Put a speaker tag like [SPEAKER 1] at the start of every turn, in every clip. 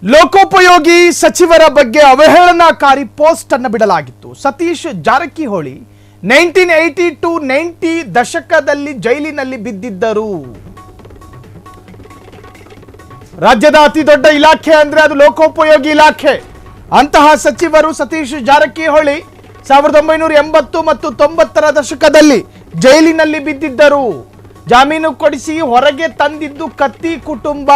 [SPEAKER 1] ಲೋಕೋಪಯೋಗಿ ಸಚಿವರ ಬಗ್ಗೆ ಅವಹೇಳನಕಾರಿ ಪೋಸ್ಟ್ ಅನ್ನು ಬಿಡಲಾಗಿತ್ತು. ಸತೀಶ್ ಜಾರಕಿಹೊಳಿ 1980 ದಶಕದಲ್ಲಿ ಜೈಲಿನಲ್ಲಿ ಬಿದ್ದಿದ್ದರು. ರಾಜ್ಯದ ಅತಿ ದೊಡ್ಡ ಇಲಾಖೆ ಅಂದ್ರೆ ಅದು ಲೋಕೋಪಯೋಗಿ ಇಲಾಖೆ. ಅಂತಹ ಸಚಿವರು ಸತೀಶ್ ಜಾರಕಿಹೊಳಿ 1980 ಮತ್ತು 90ರ ದಶಕದಲ್ಲಿ ಜೈಲಿನಲ್ಲಿ ಬಿದ್ದಿದ್ದರು. ಜಾಮೀನು ಕೊಡಿಸಿ ಹೊರಗೆ ತಂದಿದ್ದು ಕತ್ತಿ ಕುಟುಂಬ.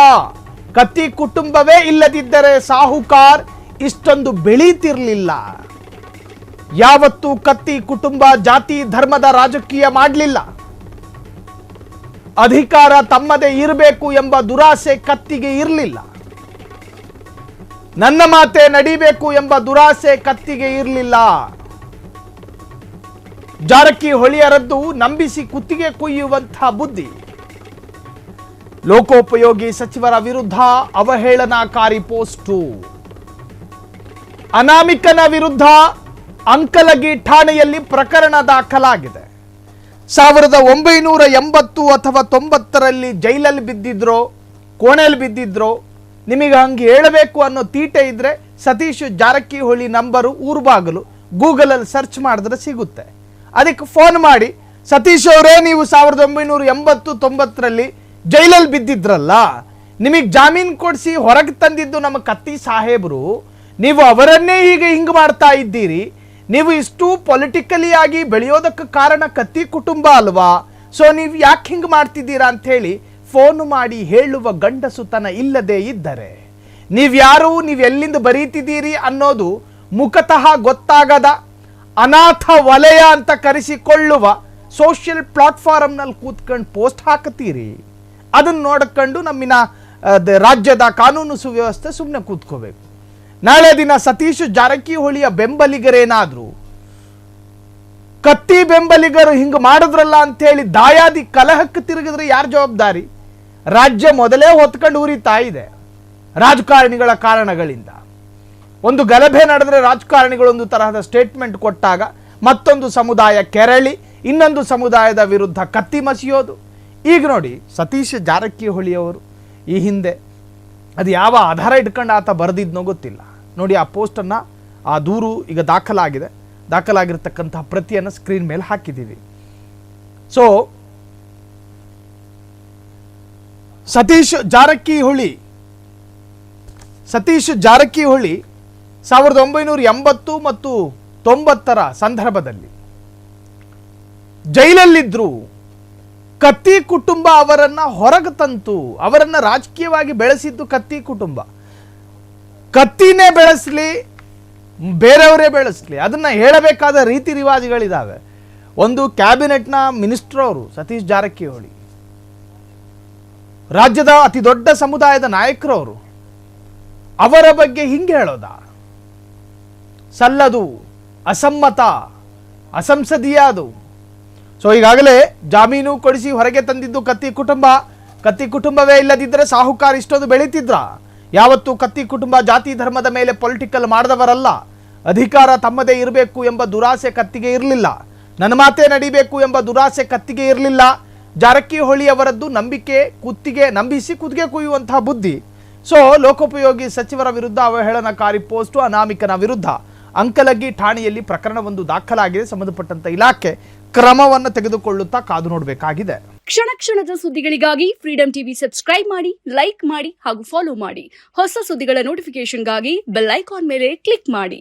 [SPEAKER 1] ಕತ್ತಿ ಕುಟುಂಬವೇ ಇಲ್ಲದಿದ್ದರೆ ಸಾಹುಕಾರ್ ಇಷ್ಟೊಂದು ಬೆಳೀತಿರ್ಲಿಲ್ಲ. ಯಾವತ್ತೂ ಕತ್ತಿ ಕುಟುಂಬ ಜಾತಿ ಧರ್ಮದ ರಾಜಕೀಯ ಮಾಡಲಿಲ್ಲ. ಅಧಿಕಾರ ತಮ್ಮದೇ ಇರಬೇಕು ಎಂಬ ದುರಾಸೆ ಕತ್ತಿಗೆ ಇರಲಿಲ್ಲ. ನನ್ನ ಮಾತೆ ನಡಿಬೇಕು ಎಂಬ ದುರಾಸೆ ಕತ್ತಿಗೆ ಇರಲಿಲ್ಲ. ಜಾರಕಿಹೊಳಿಯರದ್ದು ನಂಬಿಸಿ ಕುತ್ತಿಗೆ ಕುಯ್ಯುವಂತಹ ಬುದ್ಧಿ. ಲೋಕೋಪಯೋಗಿ ಸಚಿವರ ವಿರುದ್ಧ ಅವಹೇಳನಕಾರಿ ಪೋಸ್ಟು. ಅನಾಮಿಕನ ವಿರುದ್ಧ ಅಂಕಲಗಿ ಠಾಣೆಯಲ್ಲಿ ಪ್ರಕರಣ ದಾಖಲಾಗಿದೆ. 1980 ಅಥವಾ 90ರಲ್ಲಿ ಜೈಲಲ್ಲಿ ಬಿದ್ದಿದ್ರೋ ಕೋಣೆಯಲ್ಲಿ ಬಿದ್ದಿದ್ರೋ ನಿಮಗೆ ಹಂಗೆ ಹೇಳಬೇಕು ಅನ್ನೋ ತೀಟೆ ಇದ್ರೆ ಸತೀಶ್ ಜಾರಕಿಹೊಳಿ ನಂಬರು ಊರುಬಾಗಲು ಗೂಗಲಲ್ಲಿ ಸರ್ಚ್ ಮಾಡಿದ್ರೆ ಸಿಗುತ್ತೆ. ಅದಕ್ಕೆ ಫೋನ್ ಮಾಡಿ, ಸತೀಶ್ ಅವರೇ ನೀವು 1980 90ರಲ್ಲಿ ಜೈಲಲ್ಲಿ ಬಿದ್ದಿದ್ರಲ್ಲ, ನಿಮಗೆ ಜಾಮೀನು ಕೊಡಿಸಿ ಹೊರಗೆ ತಂದಿದ್ದು ನಮ್ಮ ಕತ್ತಿ ಸಾಹೇಬರು, ನೀವು ಅವರನ್ನೇ ಈಗ ಹಿಂಗೆ ಮಾಡ್ತಾ ಇದ್ದೀರಿ, ನೀವು ಇಷ್ಟು ಪೊಲಿಟಿಕಲಿ ಆಗಿ ಬೆಳೆಯೋದಕ್ಕೆ ಕಾರಣ ಕತ್ತಿ ಕುಟುಂಬ ಅಲ್ವಾ, ಸೊ ನೀವು ಯಾಕೆ ಹಿಂಗೆ ಮಾಡ್ತಿದ್ದೀರಾ ಅಂಥೇಳಿ ಫೋನ್ ಮಾಡಿ ಹೇಳುವ ಗಂಡಸುತನ ಇಲ್ಲದೆ ಇದ್ದರೆ ನೀವ್ಯಾರು, ನೀವು ಎಲ್ಲಿಂದ ಬರೀತಿದ್ದೀರಿ ಅನ್ನೋದು ಮುಖತಃ ಗೊತ್ತಾಗದ ಅನಾಥ ವಲಯ ಅಂತ ಕರೆಸಿಕೊಳ್ಳುವ ಸೋಷಿಯಲ್ ಪ್ಲಾಟ್ಫಾರ್ಮ್ನಲ್ಲಿ ಕೂತ್ಕೊಂಡು ಪೋಸ್ಟ್ ಹಾಕುತ್ತೀರಿ. ಅದನ್ನು ನೋಡ್ಕೊಂಡು ನಮ್ಮಿನ ರಾಜ್ಯದ ಕಾನೂನು ಸುವ್ಯವಸ್ಥೆ ಸುಮ್ಮನೆ ಕೂತ್ಕೋಬೇಕು. ನಾಳೆ ದಿನ ಸತೀಶ್ ಜಾರಕಿಹೊಳಿಯ ಬೆಂಬಲಿಗರೇನಾದ್ರು ಕತ್ತಿ ಬೆಂಬಲಿಗರು ಹಿಂಗೆ ಮಾಡಿದ್ರಲ್ಲ ಅಂತೇಳಿ ದಾಯಾದಿ ಕಲಹಕ್ಕೆ ತಿರುಗಿದ್ರೆ ಯಾರು ಜವಾಬ್ದಾರಿ? ರಾಜ್ಯ ಮೊದಲೇ ಹೊತ್ಕೊಂಡು ಉರಿತಾ ಇದೆ ರಾಜಕಾರಣಿಗಳ ಕಾರಣಗಳಿಂದ. ಒಂದು ಗಲಭೆ ನಡೆದ್ರೆ ರಾಜಕಾರಣಿಗಳು ಒಂದು ತರಹದ ಸ್ಟೇಟ್ಮೆಂಟ್ ಕೊಟ್ಟಾಗ ಮತ್ತೊಂದು ಸಮುದಾಯ ಕೆರಳಿ ಇನ್ನೊಂದು ಸಮುದಾಯದ ವಿರುದ್ಧ ಕತ್ತಿ ಮಸಿಯೋದು. ಈಗ ನೋಡಿ, ಸತೀಶ್ ಜಾರಕಿಹೊಳಿಯವರು ಈ ಹಿಂದೆ ಅದು ಯಾವ ಆಧಾರ ಇಟ್ಕೊಂಡು ಆತ ಬರೆದಿದ್ನೋ ಗೊತ್ತಿಲ್ಲ. ನೋಡಿ, ಆ ಪೋಸ್ಟನ್ನು, ಆ ದೂರು ಈಗ ದಾಖಲಾಗಿರ್ತಕ್ಕಂತಹ ಪ್ರತಿಯನ್ನು ಸ್ಕ್ರೀನ್ ಮೇಲೆ ಹಾಕಿದ್ದೀವಿ. ಸೊ ಸತೀಶ್ ಜಾರಕಿಹೊಳಿ 1980 ಮತ್ತು 90ರ ಸಂದರ್ಭದಲ್ಲಿ ಜೈಲಲ್ಲಿದ್ರು. ಕತ್ತಿ ಕುಟುಂಬ ಅವರನ್ನ ಹೊರಗೆ ತಂತು. ಅವರನ್ನ ರಾಜಕೀಯವಾಗಿ ಬೆಳೆಸಿದ್ದು ಕತ್ತಿ ಕುಟುಂಬ. ಕತ್ತಿನೇ ಬೆಳೆಸಲಿ, ಬೇರೆಯವರೇ ಬೆಳೆಸಲಿ, ಅದನ್ನ ಹೇಳಬೇಕಾದ ರೀತಿ ರಿವಾಜುಗಳಿದ್ದಾವೆ. ಒಂದು ಕ್ಯಾಬಿನೆಟ್ನ ಮಿನಿಸ್ಟರ್ ಅವರು ಸತೀಶ್ ಜಾರಕಿಹೊಳಿ, ರಾಜ್ಯದ ಅತಿ ದೊಡ್ಡ ಸಮುದಾಯದ ನಾಯಕರವರು, ಅವರ ಬಗ್ಗೆ ಹಿಂಗೆ ಹೇಳೋದ ಸಲ್ಲದು, ಅಸಮ್ಮತ, ಅಸಂಸದೀಯ ಅದು. ಸೊ ಈಗಾಗಲೇ ಜಾಮೀನು ಕೊಡಿಸಿ ಹೊರಗೆ ತಂದಿದ್ದು ಕತ್ತಿ ಕುಟುಂಬ. ಕತ್ತಿ ಕುಟುಂಬವೇ ಇಲ್ಲದಿದ್ದರೆ ಸಾಹುಕಾರ ಇಷ್ಟೊಂದು ಬೆಳೀತಿದ್ರ? ಯಾವತ್ತೂ ಕತ್ತಿ ಕುಟುಂಬ ಜಾತಿ ಧರ್ಮದ ಮೇಲೆ ಪೊಲಿಟಿಕಲ್ ಮಾಡಿದವರಲ್ಲ. ಅಧಿಕಾರ ತಮ್ಮದೇ ಇರಬೇಕು ಎಂಬ ದುರಾಸೆ ಕತ್ತಿಗೆ ಇರಲಿಲ್ಲ. ನನ್ನ ಮಾತೇ ನಡಿಬೇಕು ಎಂಬ ದುರಾಸೆ ಕತ್ತಿಗೆ ಇರಲಿಲ್ಲ. ಜಾರಕಿಹೊಳಿ ಅವರದ್ದು ನಂಬಿಸಿ ಕುತ್ತಿಗೆ ಕುಯ್ಯುವಂತಹ ಬುದ್ಧಿ. ಸೊ ಲೋಕೋಪಯೋಗಿ ಸಚಿವರ ವಿರುದ್ಧ ಅವಹೇಳನಕಾರಿ ಪೋಸ್ಟು. ಅನಾಮಿಕನ ವಿರುದ್ಧ ಅಂಕಲಗಿ ಠಾಣೆಯಲ್ಲಿ ಪ್ರಕರಣವೊಂದು ದಾಖಲಾಗಿದೆ. ಸಂಬಂಧಪಟ್ಟಂತ ಇಲಾಖೆ ಕ್ರಮವನ್ನು ತೆಗೆದುಕೊಳ್ಳುತ್ತಾ ಕಾದು ನೋಡಬೇಕಾಗಿದೆ.
[SPEAKER 2] ಕ್ಷಣ ಕ್ಷಣದ ಸುದ್ದಿಗಳಿಗಾಗಿ ಫ್ರೀಡಂ ಟಿವಿ ಸಬ್ಸ್ಕ್ರೈಬ್ ಮಾಡಿ, ಲೈಕ್ ಮಾಡಿ ಹಾಗೂ ಫಾಲೋ ಮಾಡಿ. ಹೊಸ ಸುದ್ದಿಗಳ ನೋಟಿಫಿಕೇಶನ್ಗಾಗಿ ಬೆಲ್ ಐಕಾನ್ ಮೇಲೆ ಕ್ಲಿಕ್ ಮಾಡಿ.